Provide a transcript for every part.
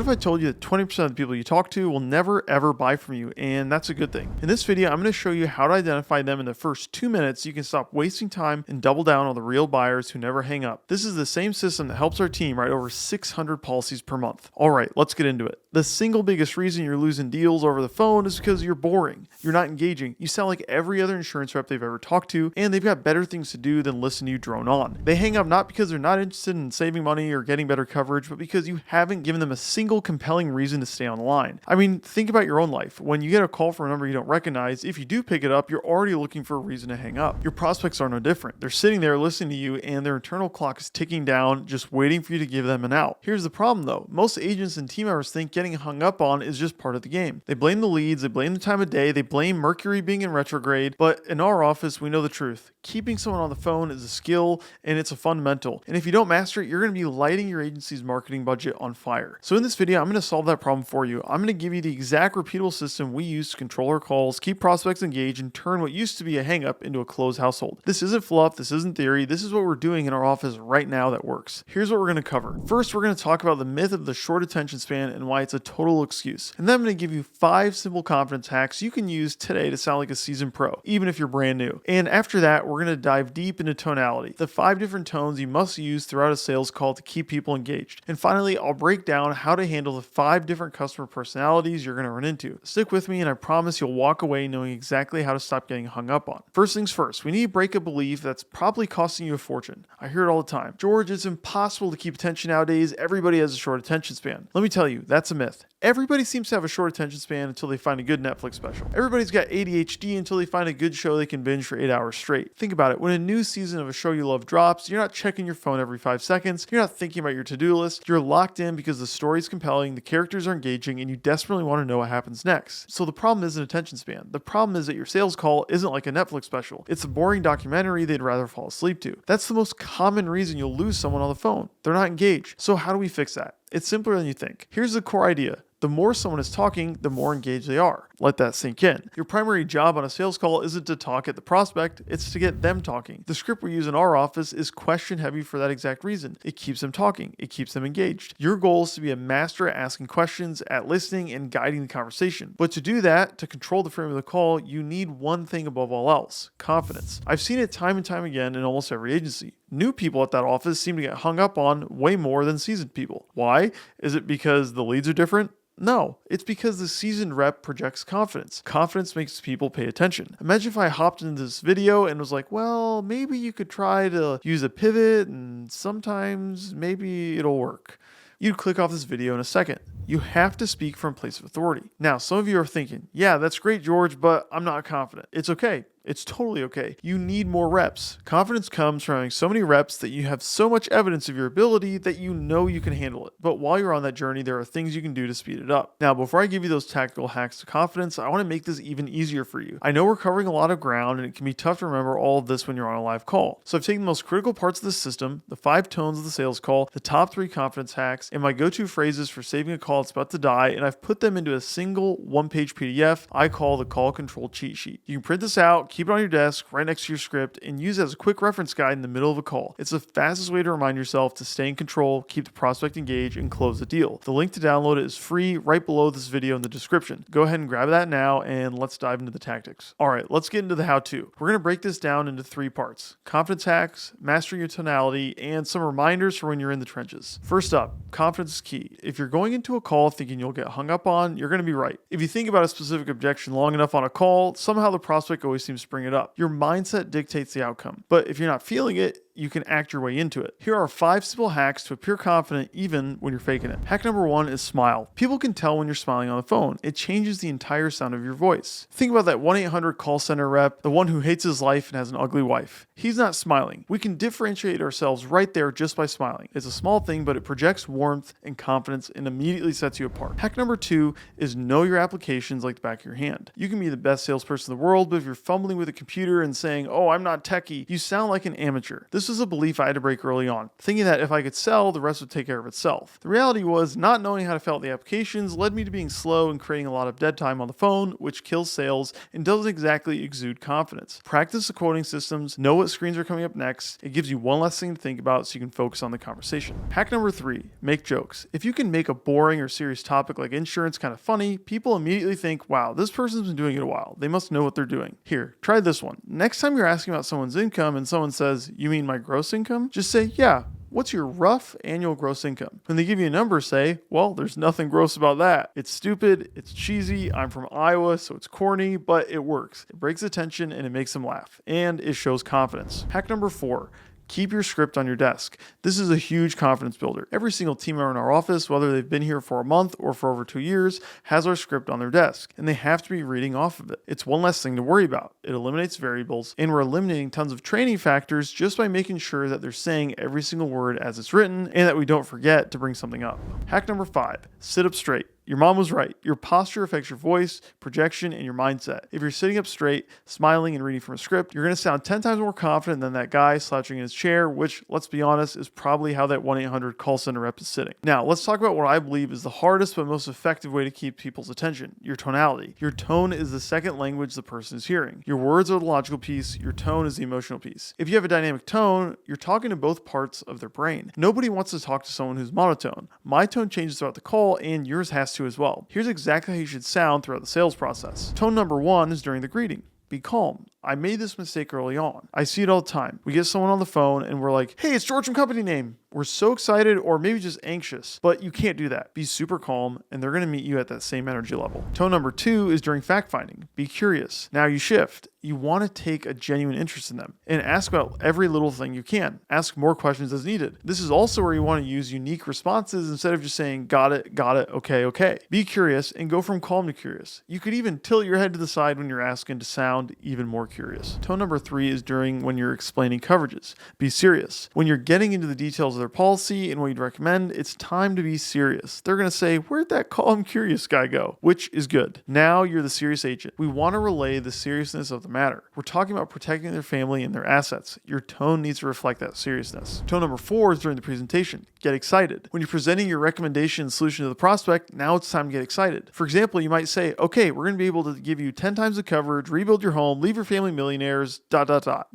What if I told you that 20% of the people you talk to will never ever buy from you, and that's a good thing? In this video, I'm going to show you how to identify them in the first 2 minutes so you can stop wasting time and double down on the real buyers who never hang up. This is the same system that helps our team write over 600 policies per month. All right, let's get into it. The single biggest reason you're losing deals over the phone is because you're boring. You're not engaging. You sound like every other insurance rep they've ever talked to, and they've got better things to do than listen to you drone on. They hang up not because they're not interested in saving money or getting better coverage, but because you haven't given them a single compelling reason to stay on the line. I mean, think about your own life. When you get a call from a number you don't recognize, if you do pick it up, you're already looking for a reason to hang up. Your prospects are no different. They're sitting there listening to you, and their internal clock is ticking down, just waiting for you to give them an out. Here's the problem though. Most agents and team members think getting hung up on is just part of the game. They blame the leads, they blame the time of day, they blame Mercury being in retrograde, but in our office, we know the truth. Keeping someone on the phone is a skill, and it's a fundamental. And if you don't master it, you're going to be lighting your agency's marketing budget on fire. So in this video, I'm going to solve that problem for you. I'm going to give you the exact repeatable system we use to control our calls, keep prospects engaged, and turn what used to be a hang-up into a closed household. This isn't fluff, this isn't theory, this is what we're doing in our office right now that works. Here's what we're going to cover. First, we're going to talk about the myth of the short attention span and why it's a total excuse. And then I'm going to give you 5 simple confidence hacks you can use today to sound like a seasoned pro, even if you're brand new. And after that, we're going to dive deep into tonality, the 5 different tones you must use throughout a sales call to keep people engaged. And finally, I'll break down how to handle the 5 different customer personalities you're going to run into. Stick with me, and I promise you'll walk away knowing exactly how to stop getting hung up on. First things first, we need to break a belief that's probably costing you a fortune. I hear it all the time. George, it's impossible to keep attention nowadays. Everybody has a short attention span. Let me tell you, that's a myth. Everybody seems to have a short attention span until they find a good Netflix special. Everybody's got ADHD until they find a good show they can binge for 8 hours straight. Think about it. When a new season of a show you love drops, you're not checking your phone every 5 seconds. You're not thinking about your to-do list. You're locked in because the story's compelling, the characters are engaging, and you desperately want to know what happens next. So the problem isn't attention span. The problem is that your sales call isn't like a Netflix special. It's a boring documentary they'd rather fall asleep to. That's the most common reason you'll lose someone on the phone. They're not engaged. So how do we fix that? It's simpler than you think. Here's the core idea. The more someone is talking, the more engaged they are. Let that sink in. Your primary job on a sales call isn't to talk at the prospect, it's to get them talking. The script we use in our office is question heavy for that exact reason. It keeps them talking. It keeps them engaged. Your goal is to be a master at asking questions, at listening, and guiding the conversation. But to do that, to control the frame of the call, you need one thing above all else: confidence. I've seen it time and time again in almost every agency. New people at that office seem to get hung up on way more than seasoned people. Why? Is it because the leads are different? No, it's because the seasoned rep projects confidence. Confidence makes people pay attention. Imagine if I hopped into this video and was like, well, maybe you could try to use a pivot and sometimes maybe it'll work. You'd click off this video in a second. You have to speak from a place of authority. Now, some of you are thinking, yeah, that's great, George, but I'm not confident. It's okay. It's totally okay. You need more reps. Confidence comes from having so many reps that you have so much evidence of your ability that you know you can handle it. But while you're on that journey, there are things you can do to speed it up. Now, before I give you those tactical hacks to confidence, I want to make this even easier for you. I know we're covering a lot of ground, and it can be tough to remember all of this when you're on a live call. So I've taken the most critical parts of the system, the 5 tones of the sales call, the top 3 confidence hacks, and my go-to phrases for saving a call that's about to die, and I've put them into a single 1-page PDF I call the Call Control Cheat Sheet. You can print this out, keep it on your desk, right next to your script, and use it as a quick reference guide in the middle of a call. It's the fastest way to remind yourself to stay in control, keep the prospect engaged, and close the deal. The link to download it is free right below this video in the description. Go ahead and grab that now, and let's dive into the tactics. All right, let's get into the how-to. We're going to break this down into 3 parts: confidence hacks, mastering your tonality, and some reminders for when you're in the trenches. First up, confidence is key. If you're going into a call thinking you'll get hung up on, you're going to be right. If you think about a specific objection long enough on a call, somehow the prospect always seems to bring it up. Your mindset dictates the outcome. But if you're not feeling it, you can act your way into it. Here are 5 simple hacks to appear confident even when you're faking it. Hack number 1 is smile. People can tell when you're smiling on the phone. It changes the entire sound of your voice. Think about that 1-800 call center rep, the one who hates his life and has an ugly wife. He's not smiling. We can differentiate ourselves right there just by smiling. It's a small thing, but it projects warmth and confidence and immediately sets you apart. Hack number 2 is know your applications like the back of your hand. You can be the best salesperson in the world, but if you're fumbling with a computer and saying, oh, I'm not techie, you sound like an amateur. This This was a belief I had to break early on, thinking that if I could sell, the rest would take care of itself. The reality was, not knowing how to fill out the applications led me to being slow and creating a lot of dead time on the phone, which kills sales and doesn't exactly exude confidence. Practice the quoting systems, know what screens are coming up next. It gives you one less thing to think about so you can focus on the conversation. Hack number 3, make jokes. If you can make a boring or serious topic like insurance kind of funny, people immediately think, wow, this person's been doing it a while. They must know what they're doing. Here, try this one. Next time you're asking about someone's income and someone says, you mean my gross income? Just say, yeah. What's your rough annual gross income? When they give you a number, say, well, there's nothing gross about that. It's stupid, it's cheesy, I'm from Iowa, so it's corny, but it works. It breaks the tension and it makes them laugh. And it shows confidence. Hack number 4. Keep your script on your desk. This is a huge confidence builder. Every single team member in our office, whether they've been here for a month or for over 2 years, has our script on their desk, and they have to be reading off of it. It's one less thing to worry about. It eliminates variables, and we're eliminating tons of training factors just by making sure that they're saying every single word as it's written and that we don't forget to bring something up. Hack number 5, sit up straight. Your mom was right. Your posture affects your voice, projection, and your mindset. If you're sitting up straight, smiling, and reading from a script, you're going to sound 10 times more confident than that guy slouching in his chair, which, let's be honest, is probably how that 1-800 call center rep is sitting. Now, let's talk about what I believe is the hardest but most effective way to keep people's attention, your tonality. Your tone is the second language the person is hearing. Your words are the logical piece, your tone is the emotional piece. If you have a dynamic tone, you're talking to both parts of their brain. Nobody wants to talk to someone who's monotone. My tone changes throughout the call, and yours has to as well. Here's exactly how you should sound throughout the sales process. Tone number 1 is during the greeting. Be calm. I made this mistake early on. I see it all the time. We get someone on the phone and we're like, hey, it's George from company name. We're so excited or maybe just anxious, but you can't do that. Be super calm and they're going to meet you at that same energy level. Tone number 2 is during fact finding. Be curious. Now you shift. You want to take a genuine interest in them and ask about every little thing you can. Ask more questions as needed. This is also where you want to use unique responses instead of just saying, got it, okay. Be curious and go from calm to curious. You could even tilt your head to the side when you're asking to sound even more curious. Tone number 3 is during when you're explaining coverages. Be serious. When you're getting into the details of their policy and what you'd recommend, it's time to be serious. They're going to say, where'd that calm curious guy go? Which is good. Now you're the serious agent. We want to relay the seriousness of the matter. We're talking about protecting their family and their assets. Your tone needs to reflect that seriousness. Tone number 4 is during the presentation. Get excited. When you're presenting your recommendation and solution to the prospect, now it's time to get excited. For example, you might say, okay, we're going to be able to give you 10 times the coverage, rebuild your home, leave your family millionaires, ...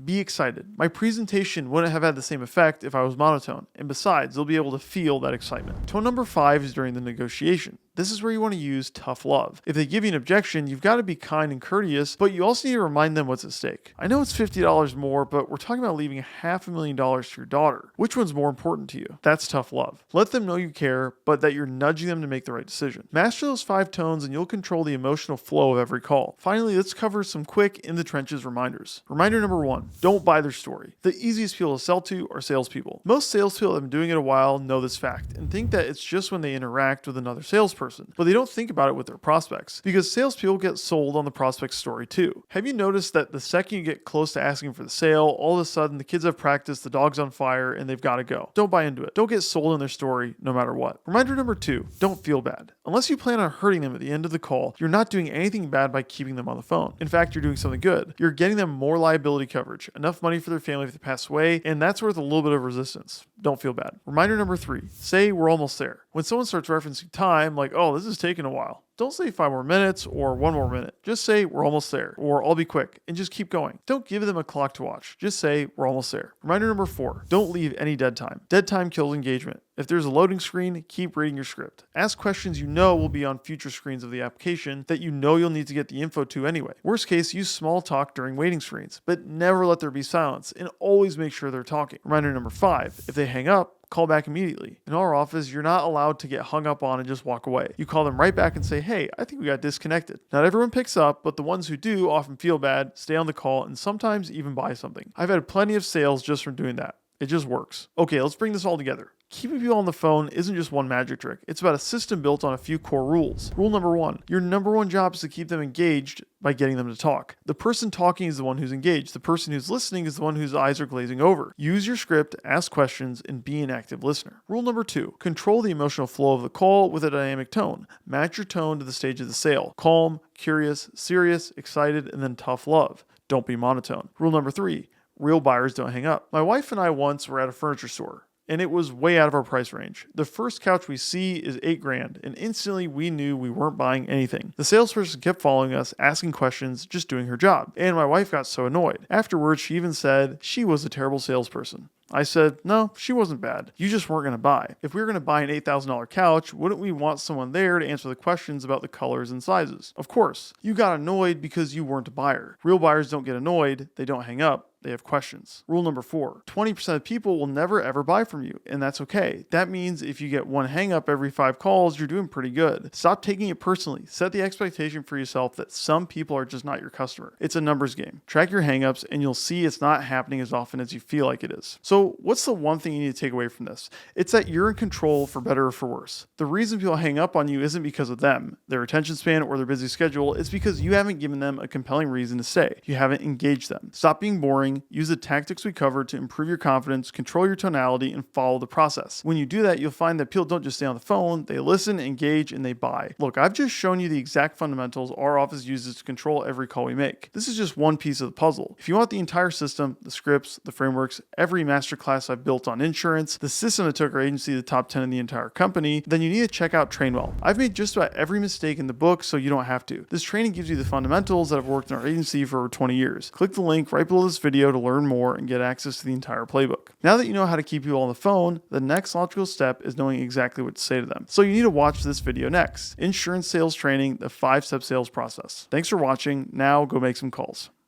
Be excited. My presentation wouldn't have had the same effect if I was monotone. And besides, they'll be able to feel that excitement. Tone number 5 is during the negotiation. This is where you want to use tough love. If they give you an objection, you've got to be kind and courteous, but you also need to remind them what's at stake. I know it's $50 more, but we're talking about leaving $500,000 to your daughter. Which one's more important to you? That's tough love. Let them know you care, but that you're nudging them to make the right decision. Master those 5 tones and you'll control the emotional flow of every call. Finally, let's cover some quick in the trenches reminders. Reminder number 1, don't buy their story. The easiest people to sell to are salespeople. Most salespeople that have been doing it a while know this fact and think that it's just when they interact with another salesperson. But they don't think about it with their prospects because salespeople get sold on the prospect's story too. Have you noticed that the second you get close to asking for the sale, all of a sudden the kids have practiced, the dog's on fire, and they've got to go? Don't buy into it. Don't get sold on their story no matter what. Reminder number 2, don't feel bad. Unless you plan on hurting them at the end of the call, you're not doing anything bad by keeping them on the phone. In fact, you're doing something good. You're getting them more liability coverage, enough money for their family if they pass away, and that's worth a little bit of resistance. Don't feel bad. Reminder number 3, say we're almost there. When someone starts referencing time, like, oh, this is taking a while, don't say 5 more minutes or 1 more minute. Just say we're almost there or I'll be quick and just keep going. Don't give them a clock to watch. Just say we're almost there. Reminder number 4, don't leave any dead time. Dead time kills engagement. If there's a loading screen, keep reading your script. Ask questions you know will be on future screens of the application that you know you'll need to get the info to anyway. Worst case, use small talk during waiting screens, but never let there be silence and always make sure they're talking. Reminder number 5, if they hang up, call back immediately. In our office, you're not allowed to get hung up on and just walk away. You call them right back and say, hey, I think we got disconnected. Not everyone picks up, but the ones who do often feel bad, stay on the call, and sometimes even buy something. I've had plenty of sales just from doing that. It just works. Okay, let's bring this all together. Keeping people on the phone isn't just one magic trick. It's about a system built on a few core rules. Rule number 1, your number 1 job is to keep them engaged by getting them to talk. The person talking is the one who's engaged. The person who's listening is the one whose eyes are glazing over. Use your script, ask questions, and be an active listener. Rule number 2, control the emotional flow of the call with a dynamic tone. Match your tone to the stage of the sale. Calm, curious, serious, excited, and then tough love. Don't be monotone. Rule number 3, real buyers don't hang up. My wife and I once were at a furniture store, and it was way out of our price range. The first couch we see is $8,000, and instantly we knew we weren't buying anything. The salesperson kept following us, asking questions, just doing her job, and my wife got so annoyed. Afterwards, she even said she was a terrible salesperson. I said, no, she wasn't bad. You just weren't going to buy. If we were going to buy an $8,000 couch, wouldn't we want someone there to answer the questions about the colors and sizes? Of course. You got annoyed because you weren't a buyer. Real buyers don't get annoyed. They don't hang up. They have questions. Rule number 4, 20% of people will never ever buy from you, and that's okay. That means if you get one hang up every 5 calls, you're doing pretty good. Stop taking it personally. Set the expectation for yourself that some people are just not your customer. It's a numbers game. Track your hang-ups and you'll see it's not happening as often as you feel like it is. So what's the one thing you need to take away from this? It's that you're in control for better or for worse. The reason people hang up on you isn't because of them, their attention span, or their busy schedule. It's because you haven't given them a compelling reason to stay. You haven't engaged them. Stop being boring. Use the tactics we covered to improve your confidence, control your tonality, and follow the process. When you do that, you'll find that people don't just stay on the phone, they listen, engage, and they buy. Look, I've just shown you the exact fundamentals our office uses to control every call we make. This is just one piece of the puzzle. If you want the entire system, the scripts, the frameworks, every masterclass I've built on insurance, the system that took our agency to the top 10 in the entire company, then you need to check out TrainWell. I've made just about every mistake in the book, so you don't have to. This training gives you the fundamentals that have worked in our agency for over 20 years. Click the link right below this video to learn more and get access to the entire playbook. Now that you know how to keep people on the phone, the next logical step is knowing exactly what to say to them. So you need to watch this video next. Insurance Sales Training, the 5-step sales process. Thanks for watching. Now go make some calls.